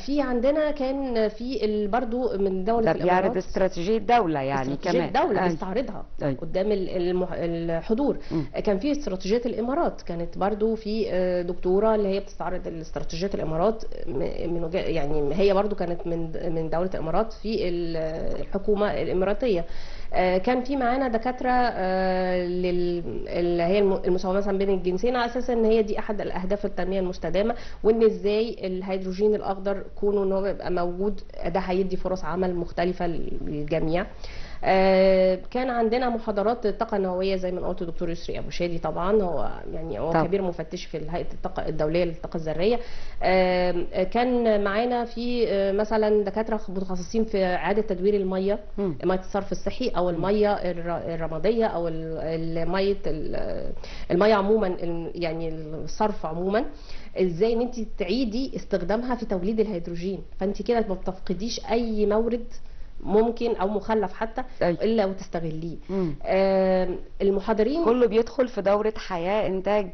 في عندنا كان في برضه من دوله الامارات، ده بيعرض استراتيجيه دوله يعني كمان دوله بيستعرضها قدام الحضور. كان في استراتيجيه الامارات، كانت برضه في دكتوره اللي هي بتستعرض استراتيجيه الامارات يعني هي برضه كانت من دوله الامارات في الحكومه الاماراتيه. كان في معانا دكاتره اللي هي المساواه مثلا بين الجنسين، على اساس ان هي دي احد الاهداف التنميه المستدامه، وان ازاي الهيدروجين الاخضر كونه ان هو يبقى موجود ده هيدي فرص عمل مختلفه للجميع. كان عندنا محاضرات الطاقه النوويه زي ما قلت دكتور يسري ابو شادي، طبعا هو كبير مفتش في هيئه الطاقه الدوليه للطاقه الذريه. كان معانا في مثلا دكاتره متخصصين في اعاده تدوير الميه، ميه الصرف الصحي او الميه الرماديه او الميه عموما، يعني الصرف عموما، ازاي ان انت تعيدي استخدامها في توليد الهيدروجين، فانت كده ما بتفقديش اي مورد ممكن او مخلف حتى الا وتستغليه. المحاضرين كله بيدخل في دوره حياه انتاج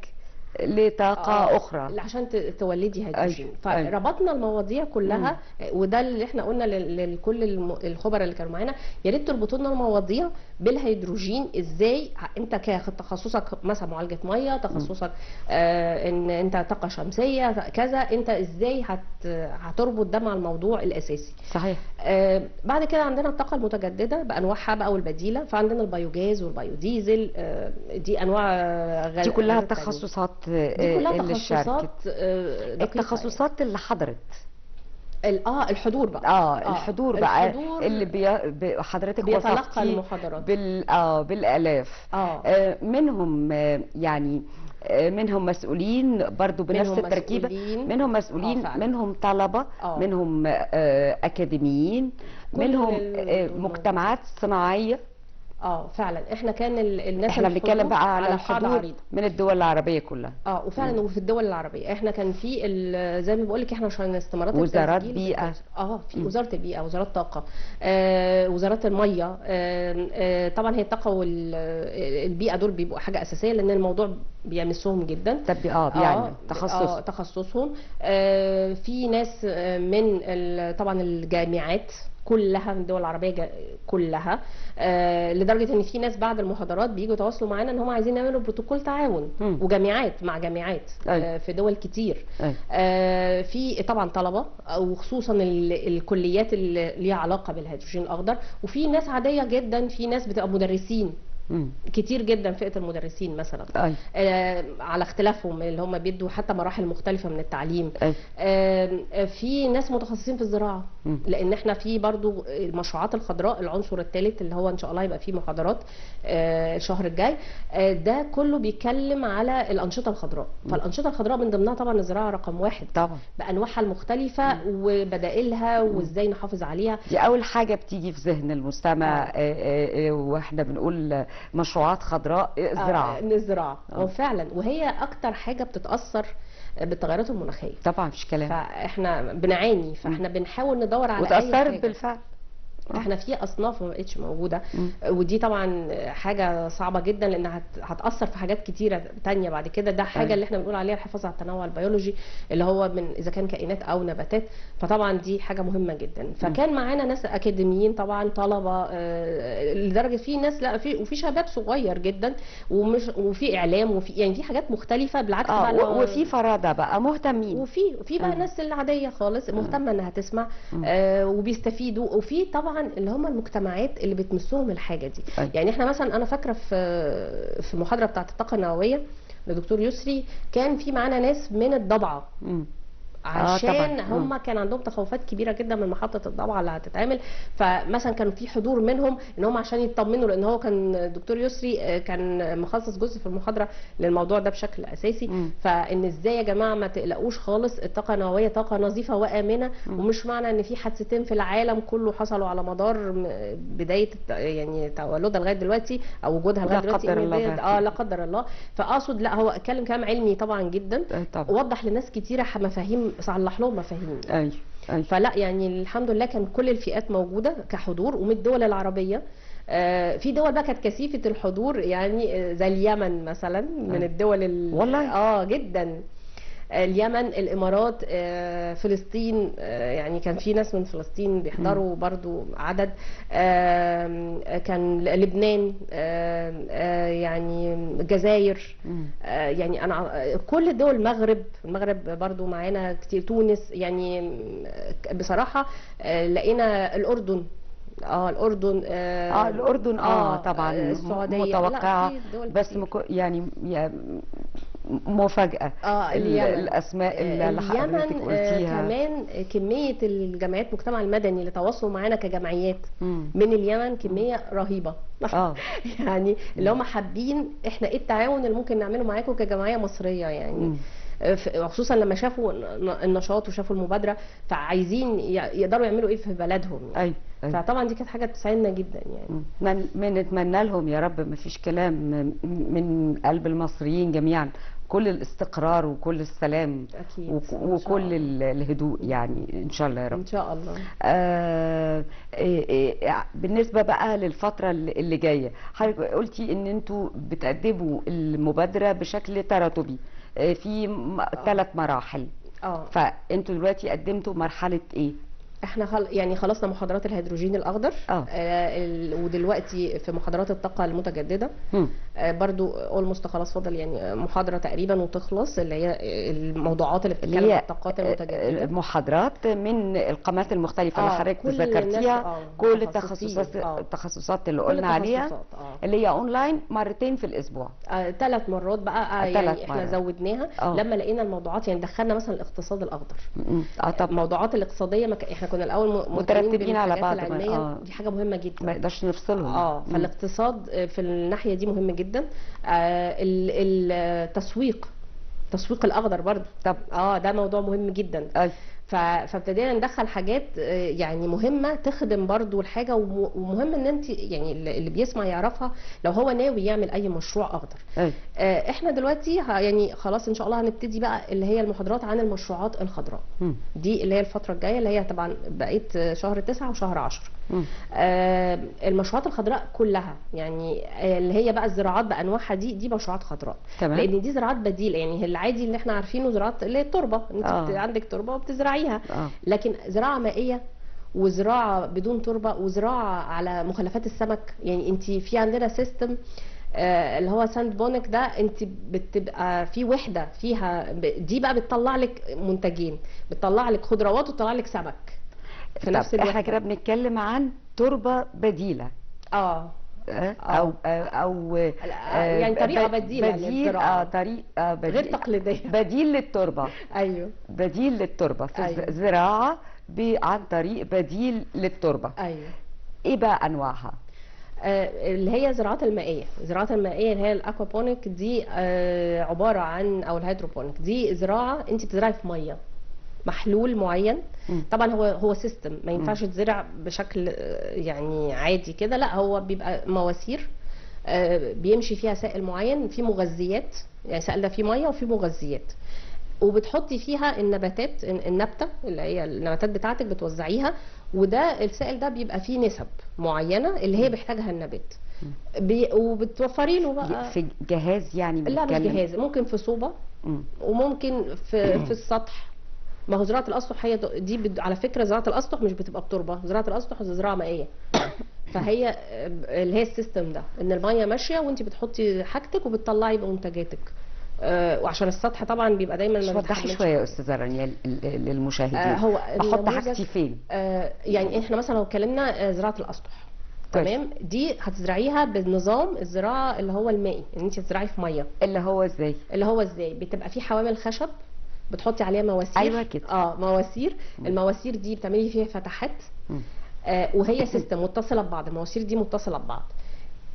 لطاقه اخرى عشان تولدي هيدروجين. فربطنا المواضيع كلها، وده اللي احنا قلنا لكل الخبراء اللي كانوا معانا، يا ريت تربطوا لنا المواضيع بالهيدروجين. ازاي انت تخصصك مثلا معالجه ميه، تخصصك ان انت طاقه شمسيه كذا، انت ازاي هتربط ده مع الموضوع الاساسي. صحيح. بعد كده عندنا الطاقه المتجدده بانواعها بقى والبديله، فعندنا البيوجاز والبيوديزل، دي انواع دي كلها تخصصات اللي شاركت. التخصصات اللي حضرت الحضور بقى الحضور بقى اللي حضرتك بيتلقى المحاضرات بالالاف. منهم يعني منهم مسؤولين برضو بنفس التركيبه، منهم مسؤولين، منهم طلبه، منهم اكاديميين، منهم مجتمعات صناعيه. فعلا احنا كان الناس احنا بنتكلم بقى على الحضور من الدول العربيه كلها. وفعلا وفي الدول العربيه احنا كان في زي ما بقول لك احنا عشان استمارات وزارات بيئه، في وزاره البيئه، وزاره الطاقه، وزاره الميه. طبعا هي الطاقه والبيئه دول بيبقوا حاجه اساسيه لان الموضوع بيمسهم جدا. يعني تخصصهم. في ناس من طبعا الجامعات كلها من الدول العربيه كلها، لدرجه ان في ناس بعد المحاضرات بييجوا يتواصلوا معانا ان هم عايزين يعملوا بروتوكول تعاون وجامعات مع جامعات في دول كتير. في طبعا طلبه وخصوصا الكليات اللي ليها علاقه بالهيدروجين الاخضر، وفي ناس عاديه جدا، في ناس بتبقى مدرسين كتير جدا، فئه المدرسين مثلا على اختلافهم اللي هم بيدوا حتى مراحل مختلفه من التعليم. في ناس متخصصين في الزراعه، لان احنا في برضو المشروعات الخضراء العنصر الثالث اللي هو ان شاء الله يبقى فيه محاضرات الشهر الجاي، ده كله بيتكلم على الانشطه الخضراء. فالانشطه الخضراء من ضمنها طبعا الزراعه رقم 1 طبعا بانواعها المختلفه وبدائلها وازاي نحافظ عليها. دي اول حاجه بتيجي في ذهن المستمع واحنا بنقول مشروعات خضراء، الزراعه. وفعلا وهي اكتر حاجه بتتاثر بالتغيرات المناخيه طبعا، مفيش كلام. فاحنا بنعاني، فاحنا بنحاول ندور على وتاثرت بالفعل. احنا في اصناف ما بقتش موجوده، ودي طبعا حاجه صعبه جدا لانها هتاثر في حاجات كتيره تانية بعد كده. ده حاجه اللي احنا بنقول عليها الحفاظ على التنوع البيولوجي اللي هو من اذا كان كائنات او نباتات، فطبعا دي حاجه مهمه جدا. فكان معانا ناس اكاديميين طبعا، طلبه لدرجه في ناس وفي شباب صغير جدا، وفي اعلام، وفي يعني في حاجات مختلفه بالعكس بقى، وفي فرادة بقى مهتمين، وفي بقى ناس العاديه خالص مهتمه انها تسمع وبيستفيدوا، وفي طبعا اللي هم المجتمعات اللي بتمسهم الحاجه دي. يعني احنا مثلا انا فاكره في المحاضره بتاعه الطاقه النوويه لدكتور يسري كان في معانا ناس من الضبعه عشان طبعاً. هم كان عندهم تخوفات كبيره جدا من محطه الضبعه اللي هتتعمل. فمثلا كان في حضور منهم ان هم عشان يطمنوا، لان هو كان الدكتور يسري كان مخصص جزء في المحاضره للموضوع ده بشكل اساسي. فان ازاي يا جماعه ما تقلقوش خالص، الطاقه النوويه طاقه نظيفه وامنه، ومش معنى ان في حادثتين في العالم كله حصلوا على مدار بدايه يعني تولدها لغايه دلوقتي او وجودها لغايه دلوقتي لا قدر الله. لا قدر الله. فاقصد لا، هو اتكلم كلام علمي طبعا جدا، طبعا. وضح لناس كتيره مفاهيم، صلح لهم مفاهيم. ايوه ايوه. فلا يعني الحمد لله كان كل الفئات موجوده كحضور، ومن الدول العربيه. في دول بقى كانت كثيفه الحضور، يعني زي اليمن مثلا من الدول والله جدا. اليمن، الامارات، فلسطين، يعني كان في ناس من فلسطين بيحضروا برضو عدد، كان لبنان، يعني الجزائر، يعني انا كل دول المغرب برضو معانا كتير، تونس، يعني بصراحة لقينا الأردن، الأردن، الأردن طبعا السعودية، متوقعة، بس يعني مفاجأة الأسماء اللي حضرتك قلتيها. كمان كمية الجمعيات المجتمع المدني اللي تواصلوا معانا كجمعيات من اليمن كمية رهيبة. يعني اللي هم حابين احنا ايه التعاون اللي ممكن نعمله معاكم كجمعية مصرية، يعني خصوصا لما شافوا النشاط وشافوا المبادرة، فعايزين يقدروا يعملوا ايه في بلدهم يعني. فطبعا دي كانت حاجه بتسعدنا جدا يعني. نتمنى لهم يا رب، ما فيش كلام، من قلب المصريين جميعا كل الاستقرار وكل السلام أكيد. وكل الهدوء يعني ان شاء الله يا رب. ان شاء الله. بالنسبه بقى للفتره اللي جايه، حضرتك قلتي ان انتوا بتقدموا المبادره بشكل تراتبي في 3 مراحل. فانتوا دلوقتي قدمتوا مرحله ايه؟ احنا يعني خلصنا محاضرات الهيدروجين الاخضر، ودلوقتي في محاضرات الطاقه المتجدده. برضو اولموست خلاص، فاضل يعني محاضره تقريبا وتخلص، اللي هي الموضوعات اللي بتتكلم عن الطاقات المتجدده. محاضرات من القامات المختلفه اللي حضرتك ذكرتيها، كل التخصصات اللي قلنا عليها، اللي هي اونلاين مرتين في الاسبوع. 3 مرات بقى، يعني احنا زودناها لما لقينا الموضوعات، يعني دخلنا مثلا الاقتصاد الاخضر. طب الموضوعات الاقتصاديه احنا كنا الاول مترتبين على بعض، دي حاجه مهمه جدا، ما نقدرش نفصلهم. فالاقتصاد في الناحيه دي مهم جدا. التسويق الاخضر برضو، طب ده موضوع مهم جدا. فابتدينا ندخل حاجات يعني مهمه تخدم برضو الحاجه، ومهم ان انت يعني اللي بيسمع يعرفها لو هو ناوي يعمل اي مشروع اخضر. احنا دلوقتي يعني خلاص ان شاء الله هنبتدي بقى اللي هي المحاضرات عن المشروعات الخضراء. دي اللي هي الفتره الجايه، اللي هي طبعا بقيت شهر 9 وشهر 10. المشروعات الخضراء كلها، يعني اللي هي بقى الزراعات بانواعها، دي مشروعات خضراء، لان دي زراعات بديله. يعني العادي اللي احنا عارفينه زراعات اللي هي التربه، انت عندك تربه وبتزرعيها. لكن زراعه مائيه، وزراعه بدون تربه، وزراعه على مخلفات السمك. يعني انت في عندنا سيستم اللي هو ساند بونك ده، انت بتبقى في وحده فيها، دي بقى بتطلع لك منتجين، بتطلع لك خضروات وتطلع لك سمك في نفس الوقت. احنا كده بنتكلم عن تربه بديله، او يعني طريقه بديله للزراعه، طريقه غير تقليديه، بديل للتربه. ايوه، بديل للتربه في الزراعه عن طريق بديل للتربه. ايه بقى انواعها؟ اللي هي الزراعات المائيه. الزراعات المائيه اللي هي الاكوابونيك دي عباره عن، او الهيدروبونيك، دي زراعه انت بتزرعي في ميه، محلول معين. طبعا هو سيستم، ما ينفعش تزرع بشكل يعني عادي كده، لا هو بيبقى مواسير بيمشي فيها سائل معين، فيه مغذيات، يعني السائل ده فيه ميه وفيه مغذيات، وبتحطي فيها النباتات، النبته اللي هي النباتات بتاعتك بتوزعيها، وده السائل ده بيبقى فيه نسب معينه اللي هي بيحتاجها النبات، وبتوفري له بقى في جهاز. يعني لا مش جهاز، ممكن في صوبه، وممكن في السطح. ما هو زراعه الاسطح هي دي على فكره زراعه الاسطح مش بتبقى بتربه، زراعه الاسطح زراعه مائيه. فهي اللي هي السيستم ده، ان الميه ماشيه وانت بتحطي حاجتك وبتطلعي بمنتجاتك. وعشان السطح طبعا بيبقى دايما وضحي شويه يا استاذه رانيا للمشاهدين. هو احط حاجتي فين؟ يعني احنا مثلا لو اتكلمنا زراعه الاسطح، تمام، دي هتزرعيها بالنظام الزراعه اللي هو المائي، ان انت تزرعي في ميه. اللي هو ازاي؟ بتبقى فيه حوامل خشب بتحطي عليها مواسير. ايوه كده. مواسير. المواسير دي بتعملي فيها فتحات، وهي سيستم متصله ببعض. المواسير دي متصله ببعض،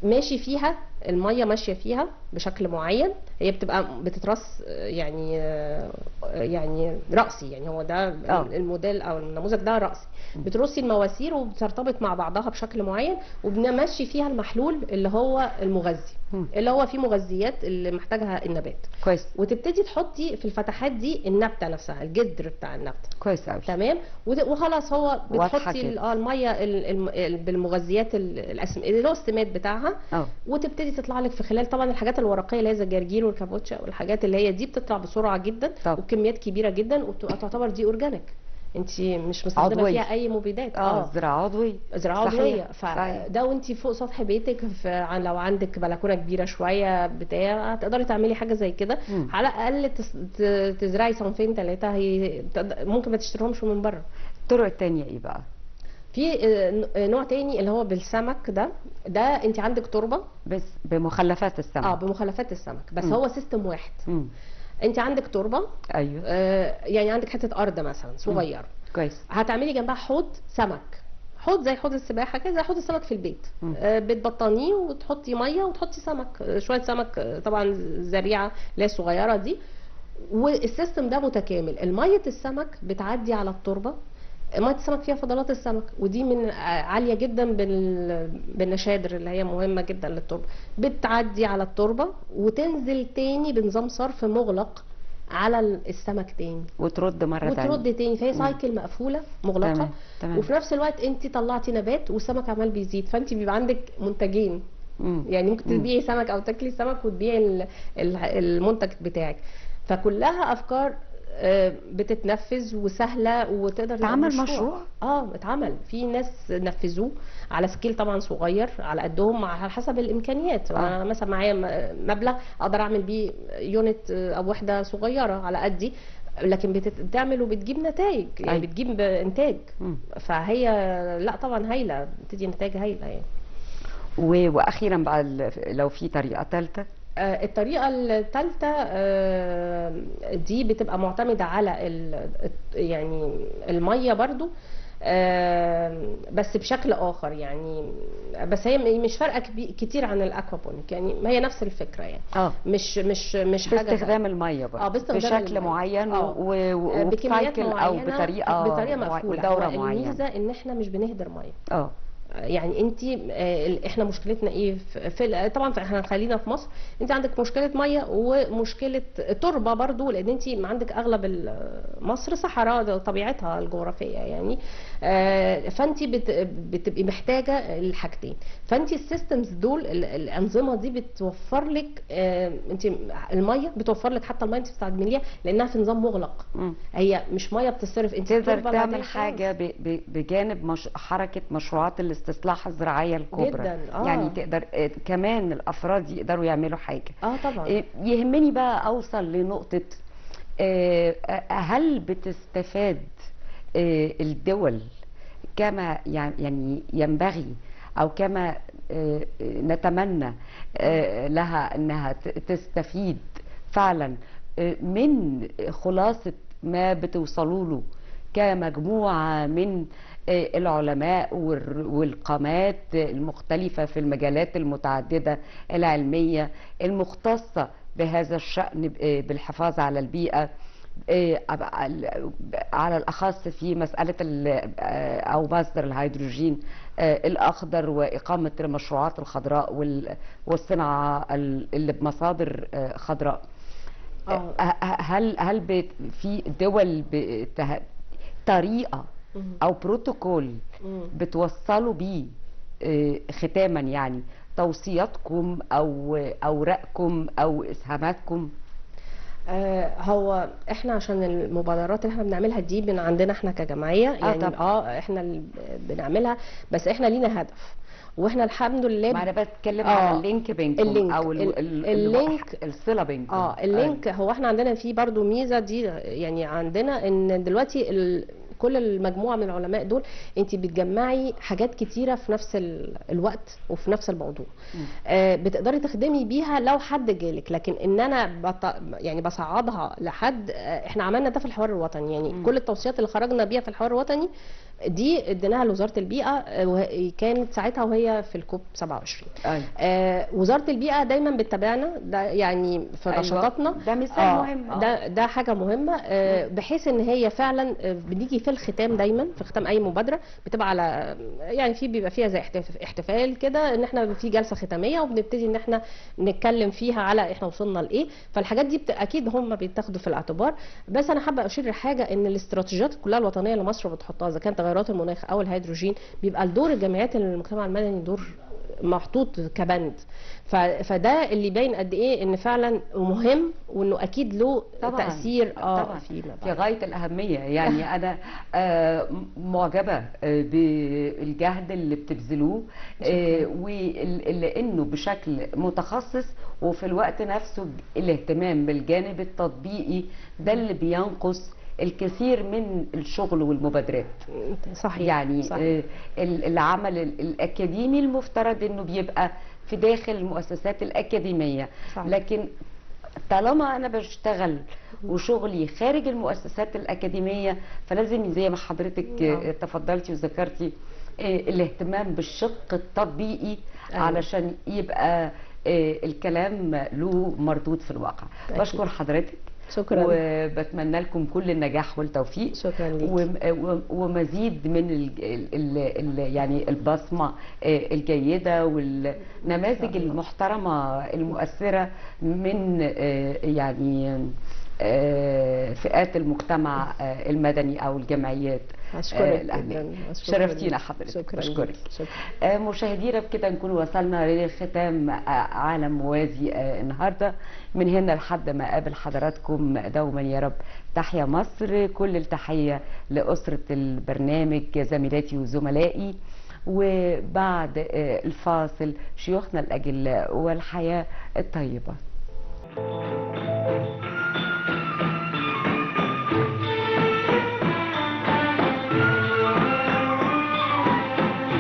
ماشي فيها الميه، ماشيه فيها بشكل معين. هي بتبقى بتترص يعني رأسي، يعني هو ده الموديل او النموذج ده رأسي. بترصي المواسير وبترتبط مع بعضها بشكل معين، وبنمشي فيها المحلول اللي هو المغذي، اللي هو فيه مغذيات اللي محتاجها النبات. كويس. وتبتدي تحطي في الفتحات دي النبته نفسها، الجدر بتاع النبته. كويس قوي. تمام. وخلاص هو بتحطي الميه بالمغذيات اللي هو السماد بتاعها. وتبتدي تطلع لك في خلال، طبعا الحاجات الورقيه اللي هي زي الجرجير والكابوتشا والحاجات اللي هي دي بتطلع بسرعه جدا وبكميات كبيره جدا، وبتبقى تعتبر دي اورجانيك، انت مش مستخدمه فيها اي مبيدات. زراعه عضويه. زراعه عضويه. فده وانت فوق سطح بيتك، لو عندك بلكونه كبيره شويه بتاع، تقدري تعملي حاجه زي كده. على الاقل تزرعي صنفين 3، هي ممكن ما تشتريهمش من بره. الطرق الثانيه ايه بقى؟ في نوع تاني اللي هو بالسمك. ده انت عندك تربه بس بمخلفات السمك. بمخلفات السمك، بس هو سيستم واحد. انت عندك تربه. ايوه. يعني عندك حته ارض مثلا صغيره. كويس. هتعملي جنبها حوض سمك، حوض زي حوض السباحه كده، زي حوض السمك في البيت. بتبطنيه وتحطي ميه وتحطي سمك، شويه سمك طبعا زريعه اللي هي الصغيره دي. والسيستم ده متكامل. الميه السمك بتعدي على التربه، ميه السمك فيها فضلات السمك، ودي من عاليه جدا بالنشادر اللي هي مهمه جدا للتربه. بتعدي على التربه وتنزل تاني بنظام صرف مغلق على السمك تاني، وترد مره تانية وترد تاني. فهي سايكل مقفوله مغلقه. تمام. وفي نفس الوقت انت طلعتي نبات والسمك عمال بيزيد، فانت بيبقى عندك منتجين. يعني ممكن تبيعي سمك او تاكلي سمك وتبيعي المنتج بتاعك. فكلها افكار بتتنفذ وسهله، وتقدر تعمل مشروع. اتعمل. في ناس نفذوه على سكيل طبعا صغير على قدهم، على حسب الامكانيات. انا مثلا معايا مبلغ اقدر اعمل بيه يونت او وحده صغيره على قدي، لكن بتعمل وبتجيب نتائج، يعني بتجيب انتاج. فهي لا طبعا هايله، بتدي نتائج هايله يعني. واخيرا بقى لو في طريقه ثالثه. الطريقة الثالثة دي بتبقى معتمدة على يعني المية برضو، بس بشكل آخر يعني. بس هي مش فارقة كتير عن الأكوابونيك، يعني هي نفس الفكرة يعني. مش حاجة باستخدام المية برضو بشكل معين وبسايكل أو بطريقة مقفولة. ودورة معينة. الميزة إن إحنا مش بنهدر مية. يعني انت احنا مشكلتنا ايه طبعا احنا خلينا في مصر. انت عندك مشكله ميه ومشكله تربه برضو، لان انت عندك اغلب مصر صحراء طبيعتها الجغرافيه يعني. فانت بتبقي محتاجه الحاجتين. فانت السيستمز دول، الانظمه دي بتوفر لك انت الميه، بتوفر لك حتى الميه انت بتستعمليها لانها في نظام مغلق. هي مش ميه بتصرف، انت تقدر تعمل حاجه بجانب حركه مشروعات الاستصلاح الزراعيه الكبرى جدا. يعني تقدر كمان الافراد يقدروا يعملوا حاجه. طبعا. يهمني بقى اوصل لنقطه، هل بتستفاد الدول كما يعني ينبغي او كما نتمنى لها انها تستفيد فعلا من خلاصه ما بتوصلوا له كمجموعه من العلماء والقامات المختلفة في المجالات المتعددة العلمية المختصة بهذا الشأن بالحفاظ على البيئة، على الأخص في مسألة أو مصدر الهيدروجين الأخضر وإقامة المشروعات الخضراء والصناعة اللي بمصادر خضراء. هل في دول طريقة او بروتوكول بتوصلوا بيه ختاما يعني توصياتكم او اوراقكم او اسهاماتكم؟ هو احنا عشان المبادرات اللي احنا بنعملها دي من عندنا احنا كجمعيه يعني. احنا اللي بنعملها، بس احنا لينا هدف، واحنا الحمد لله. ما انا بتكلم على اللينك بينكم او اللينك الصله بينكم. اللينك هو احنا عندنا فيه برضو ميزه دي، يعني عندنا ان دلوقتي كل المجموعه من العلماء دول انت بتجمعي حاجات كتيره في نفس الوقت وفي نفس الموضوع. بتقدري تخدمي بيها لو حد جالك، لكن ان انا يعني بصعدها لحد. احنا عملنا ده في الحوار الوطني، يعني كل التوصيات اللي خرجنا بيها في الحوار الوطني دي اديناها لوزاره البيئه، كانت ساعتها وهي في الكوب 27. وزاره البيئه دايما بتتابعنا، ده يعني في نشاطاتنا. ده مثال مهم. ده حاجه مهمه، بحيث ان هي فعلا بنيجي في الختام، دايما في ختام اي مبادره بتبقى على يعني بيبقى فيها زي احتفال كده، ان احنا في جلسه ختاميه وبنبتدي ان احنا نتكلم فيها على احنا وصلنا لايه. فالحاجات دي اكيد هم بيتاخدوا في الاعتبار. بس انا حابه اشير لحاجه، ان الاستراتيجيات كلها الوطنيه اللي مصر بتحطها، اذا كانت تغيرات المناخ او الهيدروجين، بيبقى الدور الجمعيات المجتمع المدني دور محطوط كبند. فده اللي باين قد ايه ان فعلا مهم، وانه اكيد له طبعاً تاثير طبعا فيما في بعد. غايه الاهميه. يعني انا معجبه بالجهد اللي بتبذلوه، ولانه بشكل متخصص، وفي الوقت نفسه الاهتمام بالجانب التطبيقي، ده اللي بينقص الكثير من الشغل والمبادرات. صحيح. يعني صحيح. العمل الأكاديمي المفترض أنه بيبقى في داخل المؤسسات الأكاديمية. صحيح. لكن طالما أنا بشتغل وشغلي خارج المؤسسات الأكاديمية، فلازم زي ما حضرتك تفضلتي وذكرتي الاهتمام بالشق التطبيقي. أيوة. علشان يبقى الكلام له مردود في الواقع. أكيد. بشكر حضرتك. شكرا. وبتمنى لكم كل النجاح والتوفيق. شكرا ليك. ومزيد من يعني البصمة الجيدة والنماذج المحترمة المؤثرة من يعني فئات المجتمع المدني او الجمعيات الأهلية. شرفتينا حضرتك. شكرا. بشكرك. شكرا. مشاهدينا بكده نكون وصلنا لختام عالم موازي النهارده. من هنا لحد ما اقابل حضراتكم دوما يا رب، تحيا مصر. كل التحيه لاسره البرنامج، زميلاتي وزملائي. وبعد الفاصل شيوخنا الاجلاء والحياه الطيبه.